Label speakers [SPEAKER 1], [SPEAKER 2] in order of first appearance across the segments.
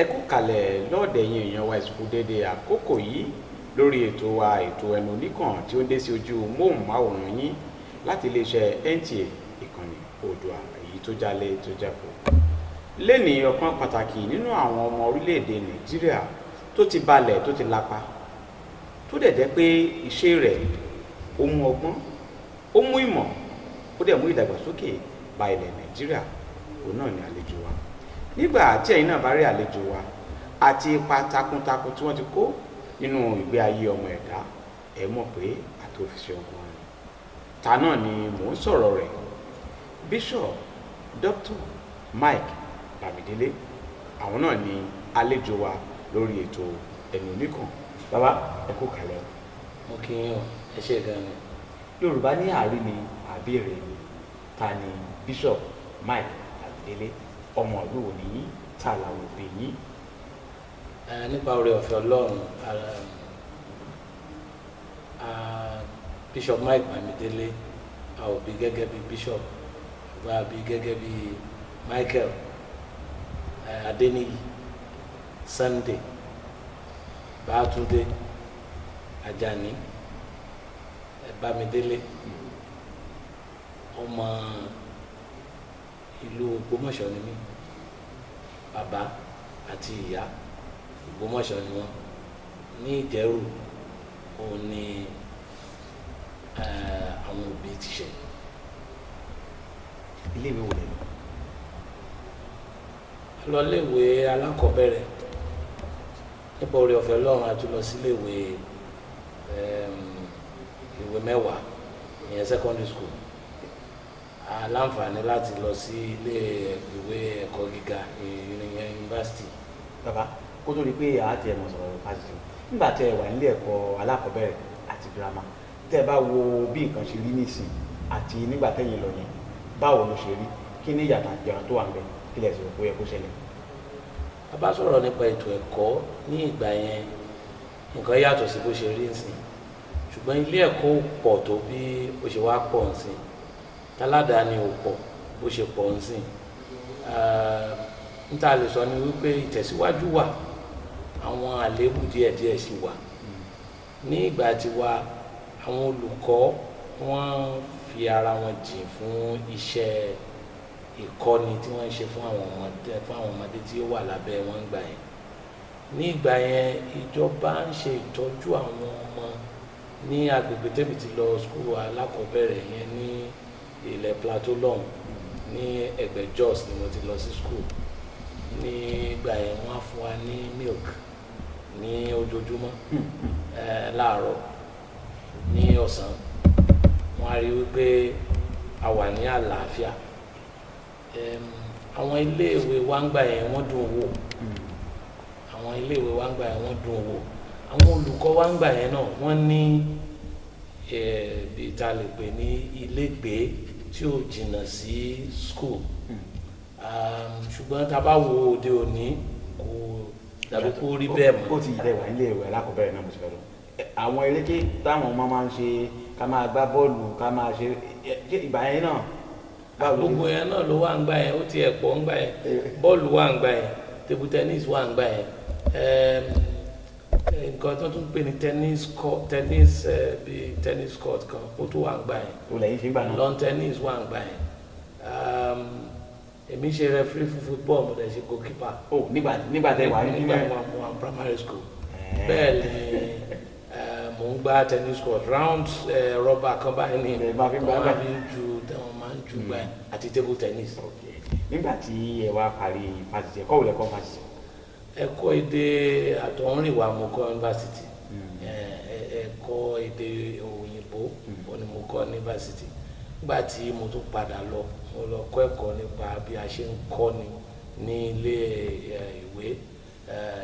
[SPEAKER 1] Ẹ kú kalẹ̀ lọ́ọ̀dẹ̀ yín èèyàn wa ìsìnkú dédé àkókò yìí lórí ètò wa ètò ẹnu oníkàn tí ó ń dé sí ojú móhùnmáwòrán yín láti iléeṣẹ́ NTA ìkànnì Oòduà èyí tó jálé tó jábọ̀. Lénìí ọ̀kan pàtàkì nínú àwọn ọmọ orílẹ̀-èdè Nàìjíríà tó ti balẹ̀ tó ti lapa tó dẹ̀ jẹ́ pé iṣẹ́ rẹ̀ ó mú ọgbọ́n ó mú ìmọ̀ ó dẹ̀ mú ìdàgbàsókè bá ilẹ̀ Nàìjíríà òun náà ni àlejò wa. Nígbà tí ẹ̀yin náà bá rí àlejò wa àti ipa takuntakun tí wọ́n ti kó nínú ìgbé ayé ọmọ ẹ̀dá ẹ mọ̀ pé àtòfiṣẹ́ ọgbọ́n ni. Ta náà ni mò ń sọ̀rọ̀ rẹ̀ Bishop Dr. Mike Bamidele àwọn náà ni àlejò wa lórí ètò ẹnu oníkàn. Bàbá ẹ kú kalẹ̀.
[SPEAKER 2] Mo kí yín o, ẹ ṣé gan ni.
[SPEAKER 1] Yorùbá ní àárí ni àbíèrè ni. Ta ni Bishop Mike Bamidele? Ọmọ ìlú wo ni yín? Ta làwọn òbí yín?
[SPEAKER 2] Nípa oore ọ̀fẹ́ Ọlọ́run, Bishop Mike Bamidele a ò bí gẹ́gẹ́ bí Bishop, ṣùgbọ́n a bí gẹ́gẹ́ bí Michael Adeniyi Sunday Bátúndé Ajani Bamidele, ọmọ ìlú Ògbómọ̀ṣọ́ ni mí. Bàbá àti ìyá Ògbómọ̀ṣọ́ ni wọ́n. Ní Ìjẹ̀rù òun ni àwọn òbí ti ṣe.
[SPEAKER 1] Ilé ìwé wo lẹ lọ?
[SPEAKER 2] A lọ iléèwé alákọ̀ọ́bẹ̀rẹ̀. Nípa oore ọ̀fẹ́ Ọlọ́run a tún lọ sí iléèwé ìwé mẹ́wàá ìyẹn secondary school. A láǹfààní láti lọ sí ilé ìwé ẹ̀kọ́ gíga ìyẹn yunifásitì.
[SPEAKER 1] Bàbá kó tó di pé àti ẹ̀mọ̀ sọ̀rọ̀ fásitì nígbà tí ẹ wà nílé ẹ̀kọ́ alákọ̀ọ́bẹ̀rẹ̀ àti girama tẹ́ ẹ bá wo bí nǹkan ṣe rí nísìn àti nígbà tẹ́yìn lọ yẹn báwo ló ṣe rí, kí ni ìyàtọ̀ àti ìjọra tó wà níbẹ̀, kí lẹ sọ pé ó yẹ kó ṣẹlẹ̀?
[SPEAKER 2] A bá sọ̀rọ̀ nípa ètò ẹ̀kọ́ ní ìgbà yẹn nǹkan yàtọ̀ sí bó ṣe rí nsìn, ṣùgbọ́n ilé ẹ̀kọ́ ò pọ̀ tó bí ó ṣe wá pọ̀ nsìn, táládàáni ò pọ̀ bó ṣe pọ̀ nsìn. N ta lè sọ ni wípé ìtẹ̀síwájú wà, àwọn àléébù díẹ̀díẹ̀ sì wà. Ní ìgbà tiwa àwọn olùkọ́ wọ́n fi ara wọn jìn fún iṣẹ́ ìkọ́ni tí wọ́n ń ṣe fún àwọn ọmọdé tí ó wà lábẹ́ wọn gbà yẹn. Ní ìgbà yẹn ìjọba ń ṣe ìtọ́jú àwọn ọmọ ní agbègbè tẹ́mi ti lọ skul alákọ̀ọ́bẹ̀rẹ̀ yẹn ní ilẹ̀ Plateau lọ́hùn ní ẹgbẹ́ Jos ni mo ti lọ sí skul. Ní ìgbà yẹn wọ́n á fún wa ní milk ní ojoojúmọ́ láàárọ̀ ní ọ̀sán. Wọ́n á rí wípé a wà ní àlàáfíà. Àwọn iléèwé wa ń gbà yẹn wọ́n dùn wò. Àwọn iléèwé wa ń gbà yẹn wọ́n dùn wò. Àwọn olùkọ́ wa ń gbà yẹn náà wọ́n ní bí ta lè pè ní ilégbèé tí ó jìnnà sí school. Ṣùgbọ́n tá a bá wo òde òní kò dàbí kó rí bẹ́ẹ̀ mọ́.
[SPEAKER 1] Ó ti ilé ìwé iléèwé alákọ̀ọ́bẹ̀rẹ̀ náà mo ti fẹ́ lọ. Àwọn eréké táwọn ọmọ máa ń ṣe ká máa gbá bọ́ọ̀lù ká máa ṣe ìgbà yẹn náà.
[SPEAKER 2] Gbogbo yẹn náà ló wà ń gbà yẹn, ó ti ẹ̀ pọ̀ ń gbà yẹn. Bọ́ọ̀lù wà ń gbà yẹn, table tennis wà ń gbà yẹn. Nǹkan tó tún pè ní tennis court kan ó tó wà ń gbà yẹn.
[SPEAKER 1] O lẹ́yìn ṣe ń gbà náà.
[SPEAKER 2] Lawn tennis wà ń gbà yẹn. Èmi ṣe referee fún football, mo dẹ̀ ṣe goalkeeper.
[SPEAKER 1] Nígbà tẹ́ wà ní
[SPEAKER 2] primary school. Bẹ́ẹ̀ ni Mo ń gbá tennis court round rọ́bà kan báyìí ni
[SPEAKER 1] Ẹ máa fi ń gbá
[SPEAKER 2] wọ́n fi ń ju wọ́n máa ń ju gbá ẹ̀ àti table tennis.
[SPEAKER 1] Nígbà tí ẹ wá parí fásitì ẹ̀kọ́ wo lẹ́kọ́ fásitì?
[SPEAKER 2] Ẹ̀kọ́ èdè àtọ̀húnrìnwá mo kọ́ yunifásitì. Ẹ̀kọ́ èdè òyìnbó ni mo kọ́ yunifásitì. Nígbà tí mo tún padà lọ mo lọ kọ́ ẹ̀kọ́ nípa bí a ṣe ń kọ́ni ní ilé ìwé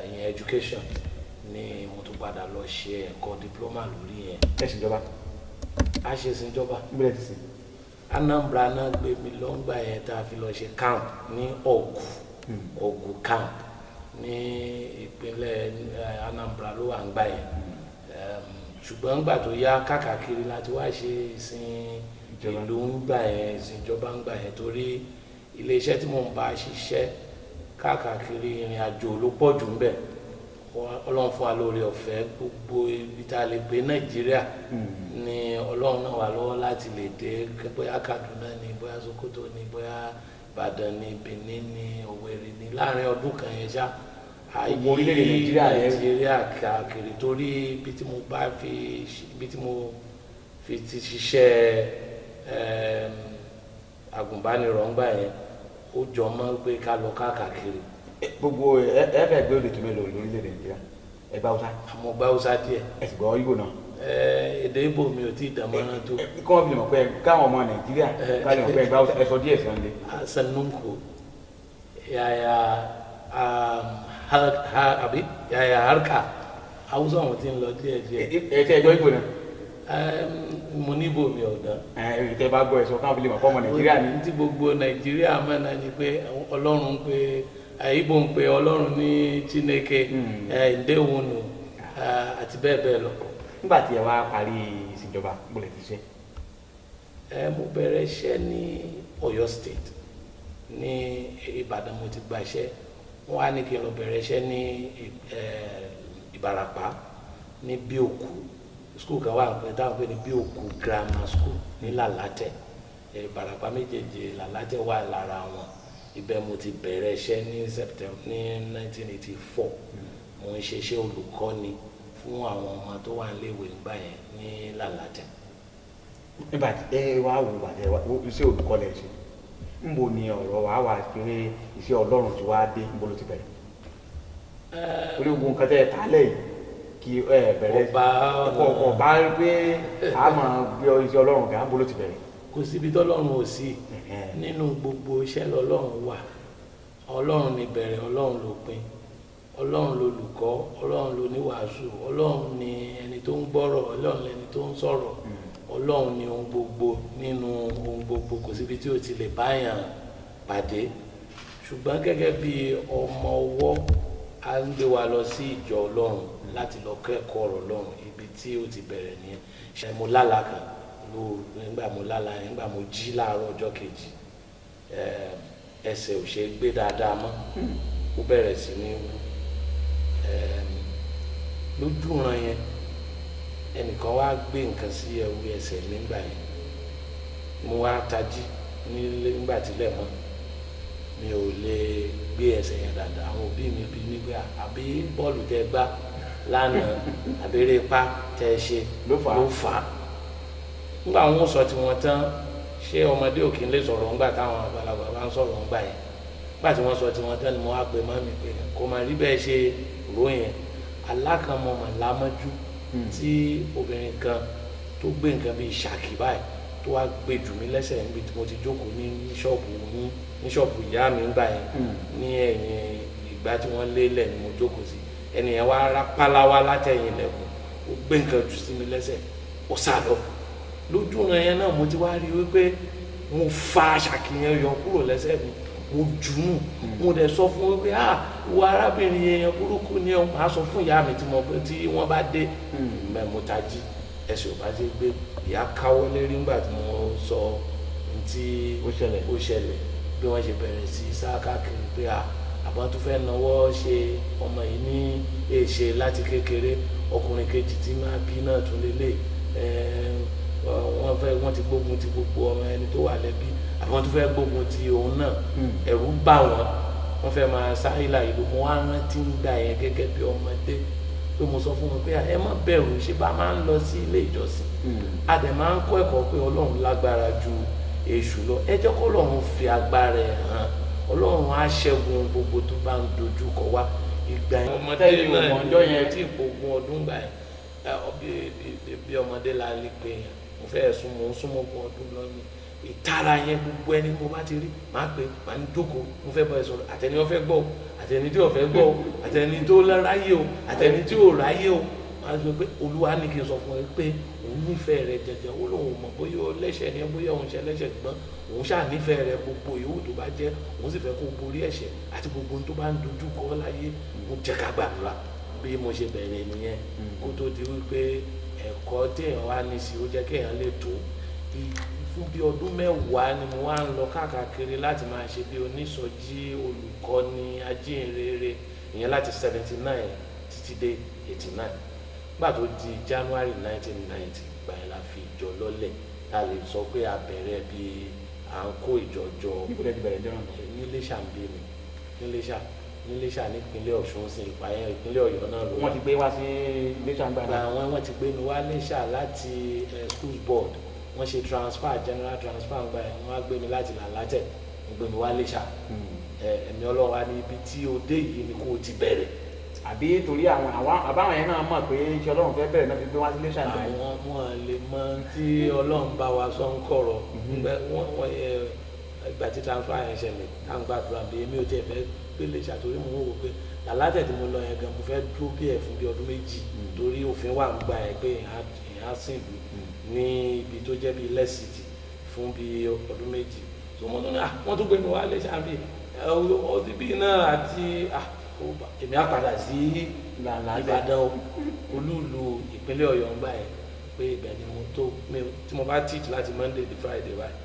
[SPEAKER 2] ìyẹn education ni mo tún padà lọ ṣe ẹ̀kọ́ diploma lórí yẹn.
[SPEAKER 1] Ẹ ṣèjọba?
[SPEAKER 2] A ṣe ìsìnjọba.
[SPEAKER 1] Níbẹ̀ ti sìn.
[SPEAKER 2] Anambra náà gbé mi lọ́ngbà yẹn tá a fi lọ ṣe camp ní Ogu camp ní ìpínlẹ̀ Anambra ló wà ń gbà yẹn. Ṣùgbọ́n nígbà tó yá káàkiri láti wá ṣe ìsìn ìlú ń gbà yẹn, ìsìnjọba ń gbà yẹn torí iléeṣẹ́ tí mò ń bá ṣiṣẹ́ káàkiri ìrìn àjò ló pọ̀ jù ń bẹ̀. Ọlọ́run fún wa lórí ọ̀fẹ́ gbogbo ibi tá a lè gbé Nàìjíríà ni Ọlọ́run náà wà lọ́wọ́ láti lè dé, bóyá Kaduna ni, bóyá Sokoto ni, bóyá Ìbàdàn ni, Benin ni, Owerri ni, láàrin ọdún kan yẹn ṣá ayé Nàìjíríà káàkiri torí ibi tí mo fi ti ṣiṣẹ́ agùnbánirọ̀ ń gbà yẹn ó jọ mọ́ pé ká lọ káàkiri.
[SPEAKER 1] Gbogbo ẹ̀fẹ̀ gbé òde tó mélòó lórílẹ̀-èdè Nàìjíríà? Ẹ bá Hausa?
[SPEAKER 2] Àmọ́ gbá Hausa díẹ̀.
[SPEAKER 1] Ẹ sì gbọ́ Ìgbò náà?
[SPEAKER 2] Èdè Ìgbò mi ò tí ì dàmọ́ràn tó.
[SPEAKER 1] Kí wọ́n fi lè mọ̀ pé káwọn ọmọ Nàìjíríà ká lè mọ̀ pé ẹ gbá Hausa, ẹ sọ díẹ̀ sí ọ́n lé.
[SPEAKER 2] Sanunko yaya harka Hausa wọn ti ń lọ díẹ̀.
[SPEAKER 1] Ẹ tẹ́ ẹjọ́ Ìgbò náà?
[SPEAKER 2] Mo ní Ìgbò mi ọ̀dán.
[SPEAKER 1] Tẹ́ bá gbọ́ ẹ sọ káwọn fi lè mọ̀ pé ọmọ Nàìjíríà ni.
[SPEAKER 2] Tí gbogbo Nàìjíríà mọ́nà ni pé Ọlọ́run pé Ìgbò ń pe Ọlọ́run ní Chineke Ndewonu àti bẹ́ẹ̀ bẹ́ẹ̀ lọ.
[SPEAKER 1] Nígbà tí ẹ wá parí ìṣèjọba mo lè ti ṣe.
[SPEAKER 2] Mo bẹ̀rẹ̀ iṣẹ́ ní Ọ̀yọ́ state ní Ìbàdàn mo ti gba iṣẹ́. Wọ́n á ní kí n lọ bẹ̀rẹ̀ iṣẹ́ ní Ìbàràpá ní Bíòkú school kan wà pé táwọn pè ní Bíòkú grammar school ní Làlátẹ̀. Ìbàràpá méjèèjì Làlátẹ̀ wà lára wọn. Ibẹ̀ mo ti bẹ̀rẹ̀ iṣẹ́ ní September ní 1984. Mo ń ṣe iṣẹ́ olùkọ́ni fún àwọn ọmọ tó wà níléèwé nígbà yẹn ní Làlátẹ̀.
[SPEAKER 1] Nígbà tí ẹ wá wò bàtẹ iṣẹ́ olùkọ́ lẹ̀ ṣe níbo ni ọ̀rọ̀ wà pé iṣẹ́ Ọlọ́run ti wá dé níbo ló ti bẹ̀rẹ̀? Orí ogun nǹkan tẹ́ ẹ tálẹ̀ yìí kí ẹ bẹ̀rẹ̀ ọba pé a máa gbé iṣẹ́ Ọlọ́run gan níbo ló ti bẹ̀rẹ̀?
[SPEAKER 2] Kò síbi tọ́lọ́run ò sí nínú gbogbo iṣẹ́ lọ́lọ́run wà. Ọlọ́run ni bẹ̀rẹ̀, Ọlọ́run lópin, Ọlọ́run lolùkọ́, Ọlọ́run lóníwàásù, Ọlọ́run ni ẹni tó ń gbọ́rọ̀, Ọlọ́run lẹni tó ń sọ̀rọ̀, Ọlọ́run ni ohun gbogbo nínú ohun gbogbo, kò síbi tí ó ti lè báyàn pàdé. Ṣùgbọ́n gẹ́gẹ́ bí ọmọ ọwọ́ a ń gbé wa lọ sí ìjọ Ọlọ́run láti lọ kẹ́kọ̀ọ́ ọ̀rọ̀ Ọlọ́run, ibi tí ó ti bẹ̀rẹ̀ nìyẹn. Ṣé mo lálàá kan nígbà mo jí láàárọ̀ ọjọ́ kejì ẹsẹ̀ ò ṣe gbé dáadáa mọ́, ó bẹ̀rẹ̀ sí ní lójú ran yẹn ẹnìkan wá gbé nǹkan sí ẹ̀wù ẹsẹ̀ nígbà yẹn. Mo wá tají nígbà tílẹ̀ mọ́, mi ò lè gbé ẹsẹ̀ yẹn dáadáa. Àwọn òbí mi bí nígbà àbí bọ́ọ̀lù tẹ́ gbá lánàá àbẹ̀rẹ̀ ipá tẹ́ ṣe ló fà á. Nígbà wọn sọ tí wọ́n tán, ṣé ọmọdé ò kí ń lè sọ̀rọ̀ ńgbà táwọn àgbàlagbà bá ń sọ̀rọ̀ ńgbà yẹn? Nígbà tí wọ́n sọ tí wọ́n tán ni mo wá pe mọ́mì pé kò máa rí bẹ́ẹ̀ ṣe ròyìn alákànmọ́ màlámọ́jú tí obìnrin kan tó gbé nǹkan bíi ṣàkì báyìí tó wá gbé jù mí lẹ́sẹ̀ níbi tí mo ti jókòó ní ṣọ́ọ̀bù ìyá mi ńgbà yẹn ní ẹ̀yìn ìgbà tí wọ́n lélẹ̀ ni mo jókòó sí. Ẹnìyẹn wá rápáláwá látẹ̀yìn lẹ́kùn ó gbé nǹkan jù sí mi lẹ́sẹ̀ ó sá lọ. Lójú ọ̀nà yẹn náà mo ti wá rí wípé mo fa ṣàkìyàn yọ kúrò lẹ́sẹ̀ mi, mo jùnú, mo dẹ̀ sọ fún wípé ìwọ arábìnrin yẹn burúkú ni ọ, máa sọ fún ìyá mi tí wọ́n bá dé. Mẹ́ mo tají, ẹsẹ̀ ò bá ti gbé, ìyá káwọ́ lérí ńgbà tí mo sọ ohun tí ó ṣẹlẹ̀ bí wọ́n ṣe bẹ̀rẹ̀ sí sá káàkiri pé àbọ̀n tó fẹ́ náwó ṣe ọmọ yìí ní èṣe láti kékeré, ọkùnrin kejì tí máa bí náà tún lélẹ̀ wọ́n ti gbógun ti gbogbo ọmọ ẹni tó wà lẹ́bí, àwọn tó fẹ́ gbógun ti òun náà, ẹ̀rù bà wọ́n fẹ́ máa sáyìlà ìlú. Mo wá rántí ń gbà yẹn gẹ́gẹ́ bí ọmọdé pé mo sọ fún wọn pé ẹ má bẹ̀rù, ṣé bá máa ń lọ sí ilé ìjọsìn, a dẹ̀ máa ń kọ́ ẹ̀kọ́ pé Ọlọ́run lágbára ju èṣù lọ. Ẹ jẹ́ kó Ọlọ́run fi agbára ẹ̀ hàn, Ọlọ́run á ṣẹ́gun gbogbo tó bá ń dojú kọ wá. Ìgbà yẹn ọmọdé náà ni mo ti gbógun ọdún gbà yẹn bí ọmọdé la lè pè yẹn, mo fẹ́ súnmọ́ ogún ọdún lọ́nà. Ìtara yẹn gbogbo ẹni mo bá ti rí máa pè, máa ń jókòó, mo fẹ́ bọ́ ẹ sọ̀rọ̀, àtẹni ó fẹ́ gbọ́ o, àtẹni tí ò fẹ́ gbọ́ o, àtẹni tó ráyè o, àtẹni tí ò ráyè o. Máa sọ pé Olúwa ní kí n sọ fún ẹ pé òun nífẹ̀ẹ́ rẹ jẹjẹ, ó lóun mọ̀ bóyá ó lẹ́ṣẹ̀ ni bóyá òun ṣe lẹ́ṣẹ̀, gbọ́n òun ṣáà nífẹ̀ẹ́ rẹ gbogbo yòówù tó bá jẹ́, òun sì fẹ́ kó borí ẹ̀ṣẹ̀ àti gbogbo ohun tó bá ń dojú kọ láyé. Mo jẹ́ ká gbàdúrà bí mo ṣe bẹ̀rẹ̀ nìyẹn kó tó di wípé ẹ̀kọ́ téèyàn wá ní sí ó jẹ́ kéèyàn lè tó. Fún bí ọdún mẹ́wàá ni mo wá ń lọ káàkiri láti máa ṣe bí onísọjí, olùkọ́ni, ajínrere, ìyẹn láti 79 títí dé 89. Nígbà tó di January 1990 ìgbà yẹn la fi ìjọ lọ́lẹ̀. A lè sọ pé a bẹ̀rẹ̀ bí à ń kó ìjọ jọ ní Iléṣà ń bí mi, ní Iléṣà nípínlẹ̀ Ọ̀ṣun, sí ìpààyàn ìpínlẹ̀ Ọ̀yọ́ náà ló.
[SPEAKER 1] Wọ́n ti gbé wá sí Iléṣà ń gbà náà.
[SPEAKER 2] Wọ́n ti gbé mi wá Iléṣà láti school board, wọ́n ṣe transfer, general transfer ńgbà yẹn, wọ́n á gbé mi láti Làlátẹ̀, wọ́n gbé mi wá Iléṣà. Ẹ̀mí Ọlọ́run wá ní ibi tí o dé yìí ni kó o ti bẹ̀rẹ̀.
[SPEAKER 1] Àbí torí àbáwọn yẹn náà mọ̀ pé iṣẹ́ Ọlọ́run fẹ́ bẹ̀rẹ̀ náà fi gbé wá sí Iléṣà ń bẹ̀rẹ̀.
[SPEAKER 2] Àwọn wọn lè mọ tí Ọlọ́run bá wa sọ ń kọ̀rọ̀. Ìgbà tí transfer yẹn ṣẹlẹ̀ tá ń gbàdúrà bí èmi ò tiẹ̀ fẹ́ gbé Iléṣà torí mo wò pé Làlátẹ̀ tí mo lọ yẹn gan mo fẹ́ dúró bí ẹ̀ fún bí ọdún méjì torí òfin wà ń gbà ẹ̀ pé èèyàn á sìn ìlú ní ibi tó jẹ́ bí lẹ́sìtì fún bí ọdún méjì. So mo tún ní wọ́n tún gbé mi wá Iléṣà bí ọtí bí náà àti èmi á padà sí Ìbàdàn olúùlú ìpínlẹ̀ Ọ̀yọ́ ńgbà yẹn pé ibẹ̀ ni mo tó tí mo bá teach láti Monday to Friday báyìí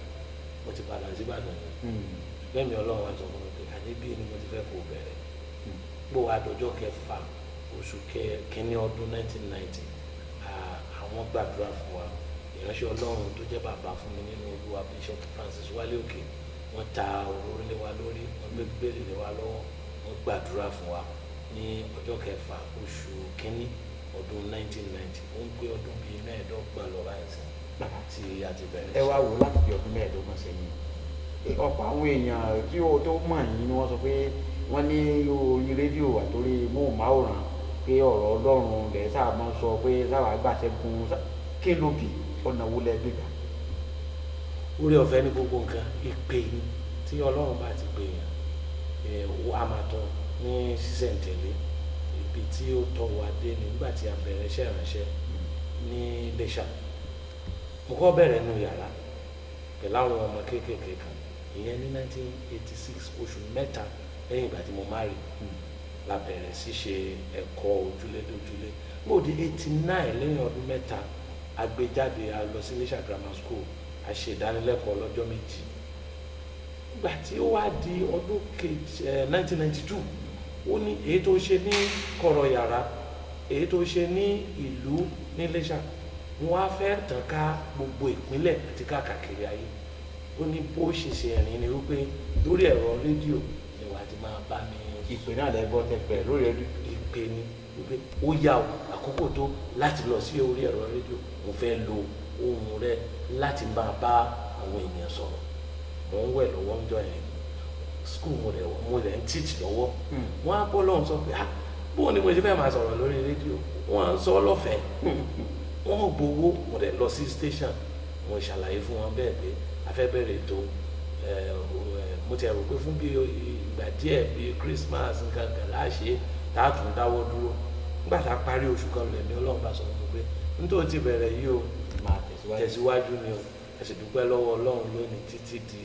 [SPEAKER 2] mo ti padà sí Ìbàdàn lẹ́mìí Ọlọ́run wá sọ fún mi pé àníbí ni mo ti fẹ́ kó bẹ̀rẹ̀. Gbó wa dọjọ́ kẹfà oṣù kínní ọdún 1990 àwọn gbàdúrà fún wa. Ìránṣẹ́ Ọlọ́run tó jẹ́ bàbá fún mi nínú Olúwa Bishop Francis Wálé Òkè, wọ́n ta òróró lé wa lórí, wọ́n gbé Bíbélì lé wa lọ́wọ́, wọ́n gbàdúrà fún wa ní ọjọ́ kẹfà oṣù kínní ọdún 1990. Ó ń pé ọdún bíi mẹ́ẹ̀ẹ́dọ́gbọ̀n lọ báyìí tí a ti bẹ̀rẹ̀.
[SPEAKER 1] Ẹ wá wò láti bí ọdún mẹ́ẹ̀ẹ́dọ́gbọ̀n sẹ́yìn, ọ̀pọ̀ àwọn èèyàn tí ó tó mọ̀ yín ni wọ́n sọ pé wọ́n ní orí rédíò àtòrí móhùnmáwòrán pé ọ̀rọ̀ Ọlọ́run lẹ̀ sáà máa ń sọ pé sáwà gbàṣẹ́gun kí ló bì ọ̀nà wo lẹ gbégbá.
[SPEAKER 2] Orí ọ̀fẹ́ ní gbogbo nǹkan, ìpè ní tí Ọlọ́run bá ti pè yàn a máa tọ́ ní sísẹ̀ntẹ̀lé. Ibi tí ó tọ́ wa dé nígbà tí a bẹ̀rẹ̀ iṣẹ́ ìránṣẹ́ ní Iléṣà. Mo kọ́ bẹ̀rẹ̀ nínú yàrá pẹ̀lú àwọn ọmọ kéékèèké kan, ìyẹn ní 1986 oṣù mẹ́ta lẹ́yìn ìgbà tí mo marry la bẹ̀rẹ̀ sí ṣe ẹ̀kọ́ ojúlé dójúlé. Mo di 89 lẹ́yìn ọdún mẹ́ta a gbé jáde, a lọ sí Iléṣà Grammar School, a ṣe ìdánilẹ́kọ̀ọ́ lọ́jọ́ méjì. Ìgbà tí ó wá di ọdún 1992 ó ní èyí tó ṣe ní kọ̀rọ̀ yàrá, èyí tó ṣe ní ìlú ní Iléṣà, wọ́n á fẹ́ tàn ká gbogbo ìpínlẹ̀ àti káàkiri ayé. Ó ní bó ṣe ṣe ẹ̀rín ni wípé lórí ẹ̀rọ rédíò ni wàá ti máa bá mi.
[SPEAKER 1] Ìpè náà lẹ́gbọ́ tẹ̀pẹ̀ lórí rédíò.
[SPEAKER 2] Ìpè ni wípé ó yá o àkókò tó láti lọ sí orí ẹ̀rọ rédíò, mo fẹ́ lo ohùn rẹ láti máa bá àwọn ènìyàn sọ̀rọ̀. Mo ń wẹ̀ lọ́wọ́ ń jọ yẹn school mo rẹ̀ ń teach lọ́wọ́. Wọ́n á bọ́ lọ́hùn sọ pé bó ni mo ṣe fẹ́ máa sọ̀rọ̀ lórí rédíò, wọ́n á ń sọ lọ́fẹ̀ẹ́, wọ́n ò gbowó. Mo rẹ̀ lọ sí station, mo ṣàlàyé fún wọn bẹ́ẹ̀ pé a fẹ́ bẹ̀rẹ̀ ètò mo ti rò pé fún bí ìgbà díẹ̀ bí Christmas nǹkan kan láṣẹ táàtún dáwọ́ dúró. Nígbà tá a parí oṣù kan lẹ̀mí Ọlọ́run bá sọ fún mi pé nítorí ti bẹ̀rẹ̀ yìí o
[SPEAKER 1] máa
[SPEAKER 2] tẹ̀síwájú ni o. Ẹ sì dúpẹ́ lọ́wọ́ Ọlọ́run lónìí títí di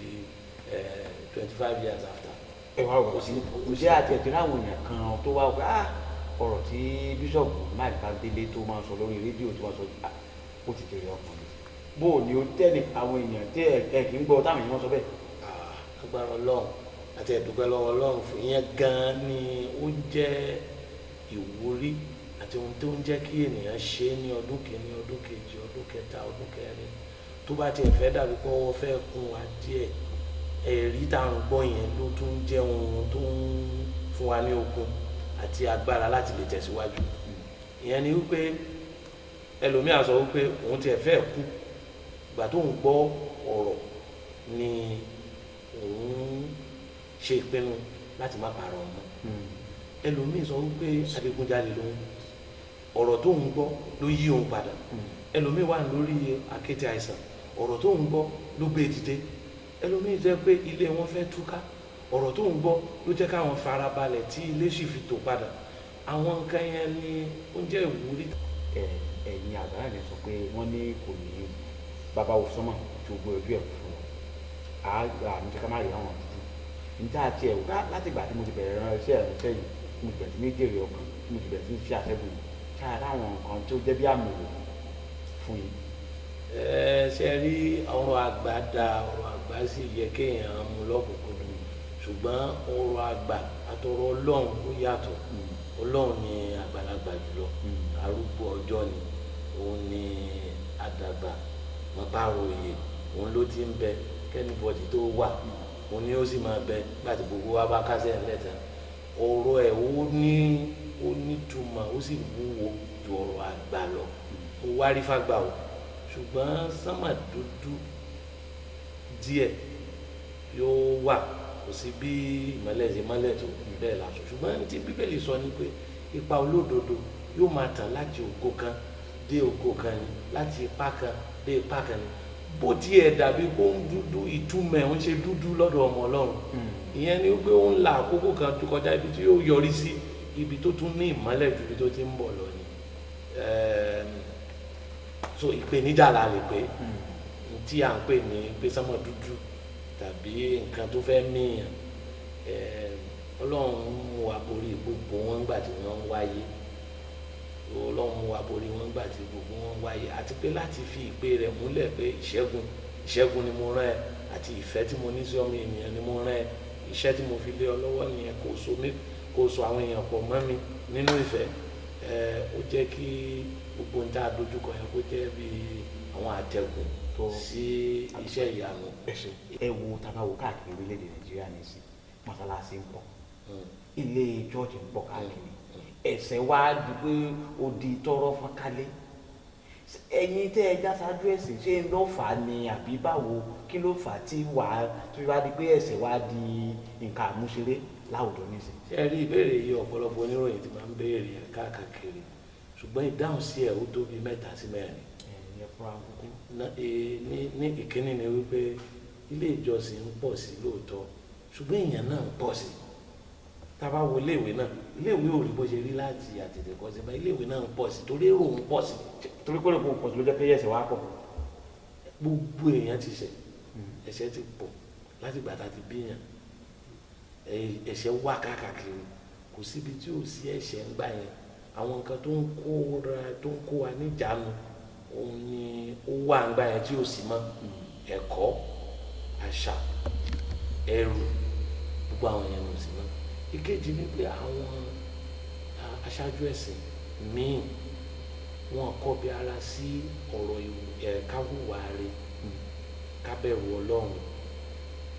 [SPEAKER 2] 25 years after.
[SPEAKER 1] Ẹ wá wọ̀ sí ǹjẹ́ àti ẹ̀tọ́ láwọn èèyàn kan tó wá pé ọ̀rọ̀ tí bíṣọ̀bù Mike Bándélé tó máa ń sọ lórí rédíò tí wọ́n sọ ó ti tẹ̀lé ọkùnrin. Bó o ní o tẹ́lẹ̀ àwọn èèyàn tí ẹ kì í gbọ́ táwọn èèyàn sọ bẹ́ẹ̀.
[SPEAKER 2] Agbára Ọlọ́run àti ẹ̀dúpẹ́ lọ́wọ́ Ọlọ́run fún ìyẹn gan-an ni ó jẹ́ ìwúrí àti ohun tó ń jẹ́ kí ènìyàn ṣe ní ọdún kìíní, ọdún kejì, ọdún kẹta, ọdún kẹrin. Tó bá tiẹ̀ fẹ́ dàbí pé wọ́n fẹ́ kún wa díẹ̀, ẹ̀rí tá à ń gbọ́ yẹn ló tún jẹ́ ohun tó ń fún wa ní okun àti agbára láti lè tẹ̀síwájú. ìyẹn ni wípé ẹlòmíà sọ wípé òun tiẹ̀ fẹ́ kú ìgbà tó ń gbọ́ ọ̀rọ̀ ni òun ṣe ìpinnu láti má parọ́ ọmọ ẹlòmíì sọ wípé adigunjalè lòun ọ̀rọ̀ tó ń gbọ́ ló yí òun padà ẹlòmíì wà lórí akéte àìsàn ọ̀rọ̀ tó ń gbọ́ ló gbé dìde ẹlòmíì jẹ́ pé ilé wọn fẹ́ túká ọ̀rọ̀ tó ń gbọ́ ló jẹ́ káwọn farabalẹ̀ tí ilé sì fi tò padà àwọn nǹkan yẹn ni ó ń jẹ́ ìwúrí.
[SPEAKER 1] ẹ̀yin àgbàrá rẹ̀ sọ pé wọ́n ní kò ní bàbá òsánmọ̀ tí ó gbé ojú ẹ̀ fún àmì jẹ́ ká má rí àwọn dúdú níta àti ẹ̀ láti ìgbà tí mo ti bẹ̀rẹ̀ rán iṣẹ́ ìránṣẹ́ yìí mo ti bẹ̀rẹ̀ sí ní jèrè ọkàn mo ti bẹ̀rẹ̀ sí ní ṣe àṣẹ́gun ṣáà láwọn nǹkan tó jẹ́ bí àmì fún yín.
[SPEAKER 2] ṣe rí ọ̀rọ̀ àgbà da ọ̀rọ̀ àgbà sì yẹ kéèyàn mú lọ́kùnkúndùn ṣùgbọ́n ọ̀rọ̀ àgbà àtọ̀rọ̀ Ọlọ́run ó yàtọ̀ Ọlọ́run ni àgbàlagbà jùlọ arúgbó ọjọ́ ni òun ni àdàgbà mọ̀páròyè òun ló ti ń bẹ kẹ́nìbọ̀dì tó wà òun ni ó sì máa bẹ gbàtí gbogbo wa bá kásẹ̀ ńlẹ̀tàn ọ̀rọ̀ ẹ̀ ó nítumọ̀ ó sì wúwo ju ọ̀rọ̀ àgbà lọ mo wá rí fàgbà o ṣùgbọ́n sánmà dúdú díẹ̀ yóò wà kò sí bí ìmọ́lẹ̀ ṣe mọ́lẹ̀ tó bẹ́ẹ̀ lásán ṣùgbọ́n tí bíbélì sọ ni pé ipa olódodo yóò máa tàn láti ògo kan dé ògo kan ni láti ipá kan dé ipá kan ni bó tiẹ̀ dàbí kó ń dúdú ìtumọ̀ ẹ̀ ń ṣe dúdú lọ́dọ̀ ọmọ Ọlọ́run ìyẹn ni pé ó ń la àkókò kan tó kọjá ibi tí yóò yọrí sí ibi tó tún ní ìmọ́lẹ̀ ju ibi tó ti ń bọ̀ lọ ni so ìpèníjà la lè pé tí à ń pè ní pé sánmọ̀ dúdú tàbí nǹkan tó fẹ́ mìíyàn Ọlọ́run mú wa borí gbogbo wọn gbà tí wọ́n ń wáyé Ọlọ́run mú wa borí wọn gbà tí gbogbo wọn ń wáyé àti pé láti fi ìpè rẹ̀ múlẹ̀ pé ìṣẹ́gun ni mo rán ẹ àti ìfẹ́ tí mo ní sí ọmọ ènìyàn ni mo rán ẹ iṣẹ́ tí mo fi lé ọ lọ́wọ́ nìyẹn kò so àwọn èèyàn pọ̀ mọ́ mi nínú ìfẹ́ ó jẹ́ kí gbogbo ń tá a dojúkọ yẹn kó jẹ́ bí àwọn àtẹ̀gùn sí iṣẹ́ ìyanu.
[SPEAKER 1] ẹ wo tàbá wo káàkiri orílẹ̀-èdè Nàìjíríà ní sí mọ́sálásí ń pọ̀ ilé chọ́ọ̀chì ń pọ̀ káàkiri ẹ̀sẹ̀ wá di pé ó di tọrọ fọ́nkálé ẹ̀yin tẹ́ ẹ já ṣáájú ẹ̀sìn ṣé ń lọ́ fà á ni àbí báwo kí ló fà á tí wàá tó wá di pé ẹ̀sẹ̀ wá di nǹkan àmúṣeré láwùjọ nísìn.
[SPEAKER 2] ṣé ẹ rí ìbéèrè yìí ọ̀pọ̀lọpọ̀ oníròyìn ti máa ń béèrè ẹ̀ káàkiri ṣùgbọ́n ìdáhùn sí ẹ̀ ó tó bí 3 sí 4. ní ìkíní ni wípé ilé ìjọsìn ń pọ̀ sí lóòótọ́ ṣùgbọ́n èèyàn náà ń pọ̀ sí tá a bá wo iléèwé náà iléèwé ò rí bó ṣe rí láti àtètèkọ́ṣe bá iléèwé náà ń pọ̀ sí torí èrò ń pọ̀ sí.
[SPEAKER 1] torí kó lè pọ̀ pọ̀ sí ló jẹ́ pé ẹ̀ṣẹ̀ wá pọ̀.
[SPEAKER 2] gbogbo èèyàn ti ṣẹ̀ ẹ̀ṣẹ̀ ti pọ̀ láti ìgbà tá a ti bíyàn ẹ̀ṣẹ̀ wà káàkiri kò síbi tí ò sí ẹ̀ṣẹ̀ ń gbà yẹn àwọn nǹkan tó ń kó wa níjàánu òun ni ó wà ń gbà yẹn tí ò sí mọ́ ẹ̀kọ́ àṣà ẹrù gbogbo àwọn yẹn ló sí mọ́. ìkejì ni pé àwọn aṣáájú ẹ̀sìn míì wọn kọ́ bí ara sí ọ̀rọ̀ káwùwà rẹ̀ ká bẹ̀rù Ọlọ́run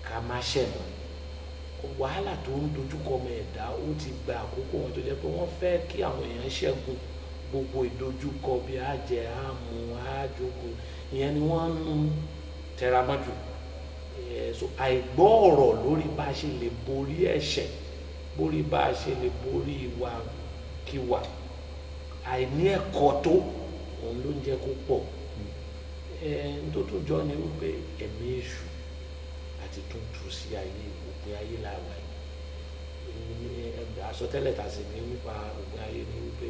[SPEAKER 2] ká má ṣẹ̀ mọ́ wàhálà tó ń dojúkọ ọmọ ẹ̀dá ó ti gba àkókò wọn tó jẹ́ pé wọ́n fẹ́ kí àwọn èèyàn ṣẹ́gun gbogbo ìdojúkọ bí àjẹ àmú àjogún ìyẹn ni wọ́n ń tẹramọ́jù so àìgbọ́ ọ̀rọ̀ lórí bá a ṣe lè borí ẹ̀ṣẹ̀ borí bá a ṣe lè borí ìwàkiwà àìní ẹ̀kọ́ tó òun ló ń jẹ́ kó pọ̀ tó tún jọ ni wípé ẹ̀mí èṣù àti tuntun sí ayé òpin ayé làwà yìí àsọtẹ́lẹ̀ tà sí ní nípa òpin ayé ni wípé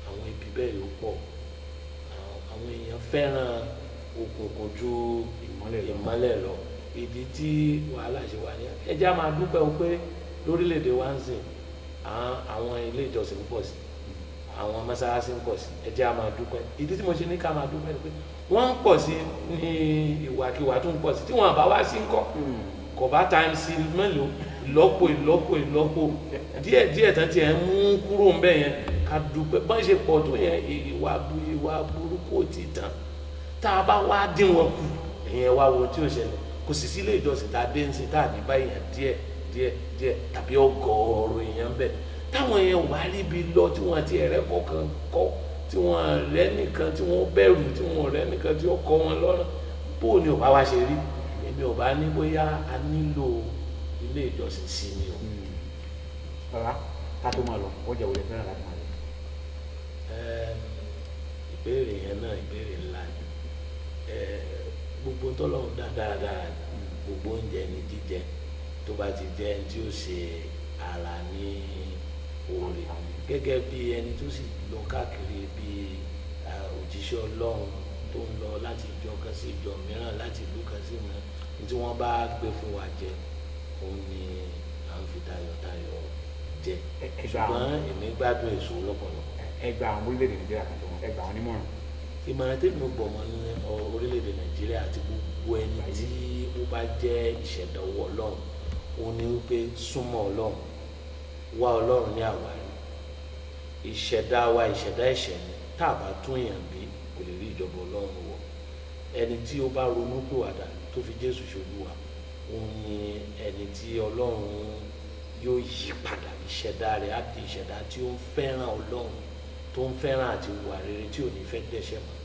[SPEAKER 2] àwọn ibi bẹ́ẹ̀ yóò pọ̀ àwọn èèyàn fẹ́ràn òkùnkùn ju ìmọ́lẹ̀ lọ ìdí tí wàhálà ṣe wà ní ẹjẹ́ a máa dúpẹ́ o pé lórílẹ̀‐èdè wa ń sìn àwọn ilé ìjọsìn ń pọ̀ sí àwọn mọ́sálásí ń pọ̀ sí ẹjẹ́ a máa dúpẹ́ ìdí tí mo ṣe ní ká máa dúpẹ́ ni pé wọ́n ń pọ̀ sí ní ìwàkiwà tó ń pọ̀ sí tí wọ́n bá wá sí ń kọ́ kò bá times mélòó ìlọ́po díẹ̀ tán tí ẹ̀ ń mú kúrò ń bẹ̀ yẹn ká dúpẹ́ bọ́n ṣe pọ̀ tó yẹn ìwà burúkú ti tàn tá a bá wá dín wọn kù ẹ̀yẹn wá wo tí ó ṣẹlẹ̀ kò sì sí ilé ìjọsìn tá a dé ń sìn tá a ní bá èèyàn díẹ̀ tàbí ọgọ́rùn èèyàn bẹ̀ táwọn yẹn ò bá rí ibi lọ tí wọ́n ti ẹ̀rẹ́ kọ̀ọ̀kan kọ́ tí wọ́n rẹ́ nìkan tí wọ́n bẹ̀rù tí wọ́n rẹ́ nìkan tí ó kọ́ wọn lọ́rùn bó ni ò bá wá ṣe rí èmi ò bá ní bóyá a nílò ilé ìjọsìn sí ni o.
[SPEAKER 1] bàbá ká tó máa lọ ó jẹ́ wọlé fẹ́ràn láti máa lọ.
[SPEAKER 2] ìbéèrè yẹn náà ìbéèrè ńlá ni gbogbo tọ́lọ́run dá dáradára gbogbo oúnjẹ ní jíjẹ tó bá ti jẹ́ ẹni tí ó ṣe ara ní oore gẹ́gẹ́ bí ẹni tó sì lọ káàkiri bí òjíṣẹ́ Ọlọ́run tó ń lọ láti ìjọ kan sí ìjọ mìíràn láti ìlú kan sí mìíràn tí wọ́n bá gbé fún wa jẹ òun ni à ń fi tayọ̀tayọ̀ jẹ ṣùgbọ́n èmi gbádùn èso lọ́pọ̀lọpọ̀.
[SPEAKER 1] ẹgbà àwọn orílẹ̀-èdè Nàìjíríà kan tó wọn ẹgbà àwọn onímọ̀ràn.
[SPEAKER 2] ìmọ̀ràn tèmi ò gbọ̀mọ́ ní orílẹ̀-èdè Nàìjíríà àti gbogbo ẹni tí ó bá jẹ́ ìṣẹ̀dá owó Ọlọ́run òun ni wípé súnmọ́ Ọlọ́run wá Ọlọ́run ní àwárí ìṣẹ̀dá wa ìṣẹ̀dá ẹ̀ṣẹ̀ ni tá a bá tún èèyàn bí kò lè rí ìjọba Ọlọ́run wọ̀ ẹni tí ó bá ronú pìwàdà tó fi Jésù ṣolúwa òun ni ẹni tí Ọlọ́run yóò yí padà ìṣẹ̀dá rẹ̀ á di ìṣẹ̀dá tí ó ń fẹ́ràn Ọlọ́run tó ń fẹ́ràn àti hùwà rere tí ò ní fẹ́ dẹ́ṣẹ̀ mọ́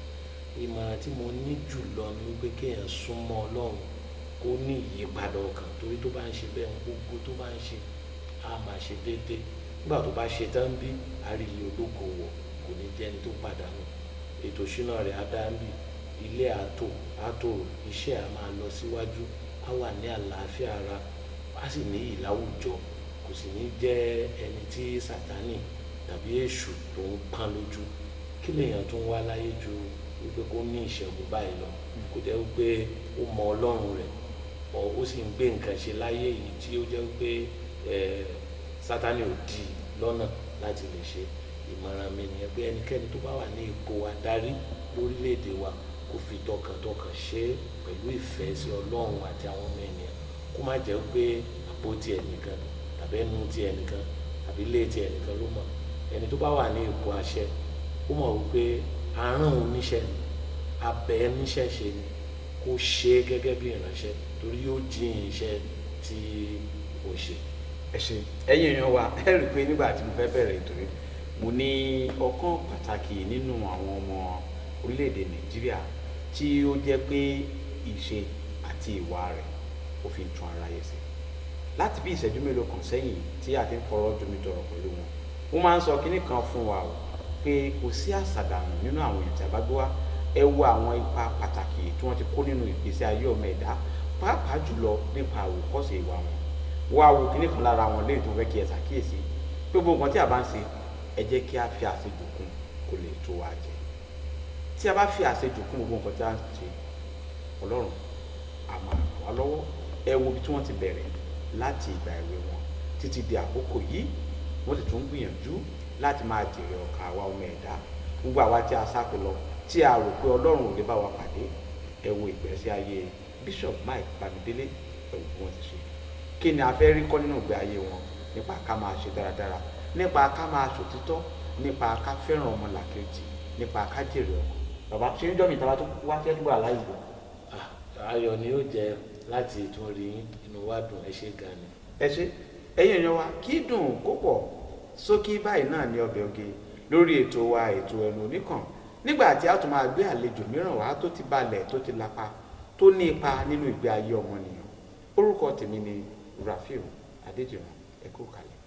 [SPEAKER 2] ìmọ̀ràn tí mo ní jùlọ ni wípé kéèyàn súnmọ́ Ọlọ́run kó ní ìyípadà ọkàn torí tó bá ń ṣe bẹ́ẹ̀ gbogbo tó bá ń ṣe á máa ṣe déédéé nígbà tó bá ṣe tán bí àríyé ológo wọ̀ kò ní jẹ́ ẹni tó pàdánù ètò ìṣúná rẹ̀ á dá ń bì ilé àtò iṣẹ́ á máa lọ síwájú á wà ní àlàáfíà ara á sì ní ìláwùjọ kò sì ní jẹ́ ẹni tí Sátánì tàbí èṣù tó ń pán lójú kí lèèyàn tó ń wá láyé ju wípé kó ní ìṣẹ́gun báyìí lọ kò jẹ́ wípé ó mọ Ọlọ́run rẹ̀ ó sì ń gbé nǹkan ṣe láyé yìí tí ó jẹ́ wípé Sátánì ò di lọ́nà láti lè ṣe ìmọ̀ràn mi nìyẹn pé ẹnikẹ́ni tó bá wà ní ipò adarí lórílẹ̀‐èdè wa kó fi tọkàntọkàn ṣe é pẹ̀lú ìfẹ́ sí Ọlọ́run àti àwọn ọmọ ènìyàn kó má jẹ́ pé àpò ti ẹnìkan tàbí ẹnu ti ẹnìkan tàbí ilé ti ẹnìkan ló mọ̀ ẹni tó bá wà ní ipò àṣẹ ó mọ̀ wípé àárán òun níṣẹ́ abẹ́ níṣẹ́ ṣe ni kó ṣe é gẹ́gẹ́ bí ìránṣẹ́ torí yóò jìn iṣẹ́ tí ó ṣe.
[SPEAKER 1] ẹ ṣe ẹ̀yin èèyàn wa ẹ rí i pé nígbà tí mo fẹ́ bẹ̀rẹ̀ ètò yìí mo ní ọ̀kan pàtàkì nínú àwọn ọmọ orílẹ̀-èdè Nàìjíríà tí ó jẹ́ pé ìṣe àti ìwà rẹ̀ ó fi ń tún ara yẹ sí láti bí ìṣẹ́jú mélòó kan sẹ́yìn tí a ti ń fọ̀rọ̀ jomitọ̀rọ̀ pẹ̀lú wọn wọ́n máa ń sọ kinní kan fún wa o pé kò sí àṣàdànù nínú àwọn èèyàn tí a bá gbé wá ẹ wo àwọn ipa pàtàkì tí wọ́n ti kó nínú ìgbésí ayé ọmọ ẹ̀dá pàápàá jùlọ nípa àwòkọ́ṣe ìwà wọn wọ́n á wo kinní kan lára wọn lẹ́yìn tó fẹ́ kí ẹ ṣàkíyèsí pé gbogbo nǹkan tí a bá ń ṣe ẹ jẹ́ kí a fi àṣejù kún kó lè tó wa jẹ tí a bá fi àṣejù kún gbogbo nǹkan tí a ń ṣe Ọlọ́run a máa ràn wá lọ́wọ́ ẹ wo bí tí wọ́n ti bẹ̀rẹ̀ láti ìgbà èwe wọn títí di àkókò yìí wọ́n sì tún gbìyànjú láti máa jèrè ọkàn àwa ọmọ ẹ̀dá gbogbo àwa tí a sápè lọ tí a rò pé Ọlọ́run ò lè bá wa pàdé ẹ wo ìgbésí ayé Bishop Mike Bamidele pẹ̀lú bí wọ́n ti ṣe kí ni a fẹ́ rí kọ́ nínú ìgbé ayé wọn nípa ká máa ṣe dáradára nípa ká máa ṣòtítọ́ nípa ká fẹ́ràn ọmọlàkejì nípa ká jèrè ọkàn bàbá ṣe ń jọ́ mi tàbá tó wá fẹ́ dúró aláìgbò.
[SPEAKER 2] ayọ̀ ni ó jẹ láti tún rí inú wa dùn ẹ ṣé gan ni.
[SPEAKER 1] ẹ ṣé ẹ̀yin èèyàn wa kí dùn kó pọ̀ sókí báyìí náà ní ọbẹ̀ oge lórí ètò wa ètò Ẹnu Oníkàn nígbà tí a tún máa gbé àlejò mìíràn wá tó ti balẹ̀ tó ti lapa tó ní ipa nínú ìgbé ayé ọmọnìyàn orúkọ tèmi ni Rafiu Adéjìmọ̀ ẹ kú kalẹ̀.